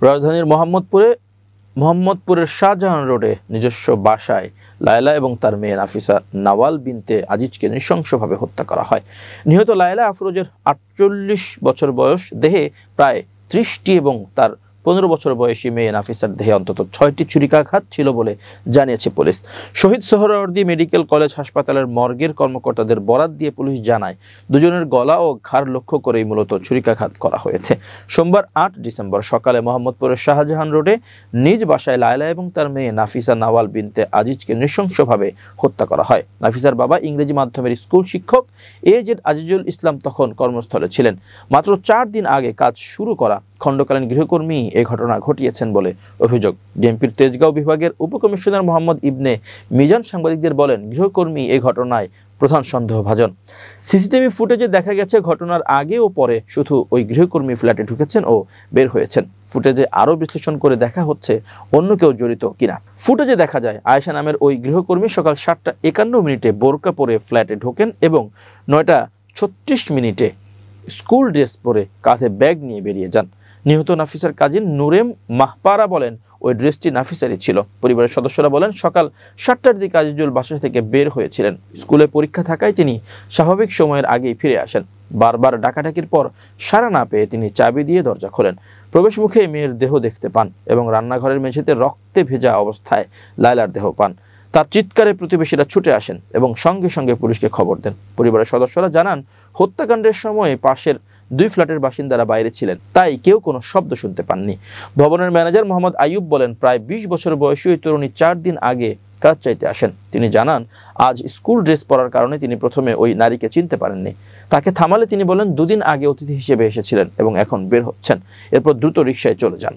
রাজধানীর মোহাম্মদপুরের শাহজাহান রোডে নিজস্ব বাসায় লায়লা এবং তার মেয়ে নাফিসা নাওয়াল বিনতে আজিজকে নৃশংসভাবে হত্যা করা হয়। নিহত লায়লা আফরোজের 48 বছর বয়স, দেহে প্রায় 30টি এবং তার 15 বছর বয়সী মেয়ে নাফিসার দেহে অন্তত 6টি ছুরিকাঘাত ছিল বলে জানিয়েছে police. Shaheed Suhrawardy medical college হাসপাতালের মর্গের কর্মকর্তাদের বরাত দিয়ে পুলিশ জানায়, দুজনের গলা ও ঘাড় লক্ষ্য করেই মূলত ছুরিকাঘাত করা হয়েছে। সোমবার 8 ডিসেম্বর সকালে মোহাম্মদপুরের শাহজাহান রোডে নিজ বাসায় লায়লা এবং তার মেয়ে নাফিসা নাওয়াল বিনতে আজিজকে নৃশংসভাবে হত্যা করা হয়। নাফিসার বাবা ইংরেজি মাধ্যমের স্কুল শিক্ষক এজেড আজিজুল ইসলাম তখন কর্মস্থলে ছিলেন। মাত্র 4 দিন আগে কাজ শুরু করা খণ্ডকালীন গৃহকর্মী এই ঘটনা ঘটিয়েছেন বলে অভিযোগ। ডিএমপির তেজগাঁও বিভাগের উপকমিশনার মোহাম্মদ ইবনে মিজান সাংবাদিকদের বলেন, গৃহকর্মী এই ঘটনায় প্রধান সন্দেহভাজন। সিসিটিভি ফুটেজে দেখা গেছে ঘটনার আগে ও পরে শুধু ওই গৃহকর্মী ফ্ল্যাটে ঢুকেছেন ও বের হয়েছেন। ফুটেজে আরও বিশ্লেষণ করে দেখা হচ্ছে অন্য কেউ জড়িত কিনা। ফুটেজে দেখা যায় আয়েশা নামের ওই গৃহকর্মী সকাল 7:51 বোরকা পরে ফ্ল্যাটে ঢোকেন এবং 9:36 স্কুল ড্রেস পরে কাঁধে ব্যাগ নিয়ে বেরিয়ে যান। নিহত নাফিসার কাজিন নুরেম মাহপারা বলেন, ওই ড্রেসটি নাফিসারই ছিল। পরিবারের সদস্যরা বলেন, সকাল 7টার দিকে আজিজুল বাসা থেকে বের হয়েছিলেন। স্কুলে পরীক্ষা থাকায় তিনি স্বাভাবিক সময়ের আগেই ফিরে আসেন। বারবার ডাকাডাকির পর সাড়া না পেয়ে তিনি চাবি দিয়ে দরজা খোলেন। প্রবেশ মুখে মেয়ের দেহ দেখতে পান এবং রান্নাঘরের মেঝেতে রক্তে ভেজা অবস্থায় লায়লার দেহ পান। তার চিৎকারে প্রতিবেশীরা ছুটে আসেন এবং সঙ্গে সঙ্গে পুলিশকে খবর দেন। পরিবারের সদস্যরা জানান, হত্যাকাণ্ডের সময় পাশের 2 ফ্ল্যাটের বাসিন্দারা বাইরে ছিলেন, তাই কেউ কোনো শব্দ শুনতে পাননি। ভবনের ম্যানেজার মোহাম্মদ আইয়ুব বলেন, প্রায় 20 বছর বয়সী ওই তরুণী 4 দিন আগে কাজ চাইতে আসেন। তিনি জানান, আজ স্কুল ড্রেস পরার কারণে তিনি প্রথমে ওই নারীকে চিনতে পারেননি। তাকে থামালে তিনি বলেন, 2 দিন আগে অতিথি হিসেবে এসেছিলেন এবং এখন বের হচ্ছেন। এরপর দ্রুত রিকশায় চলে যান।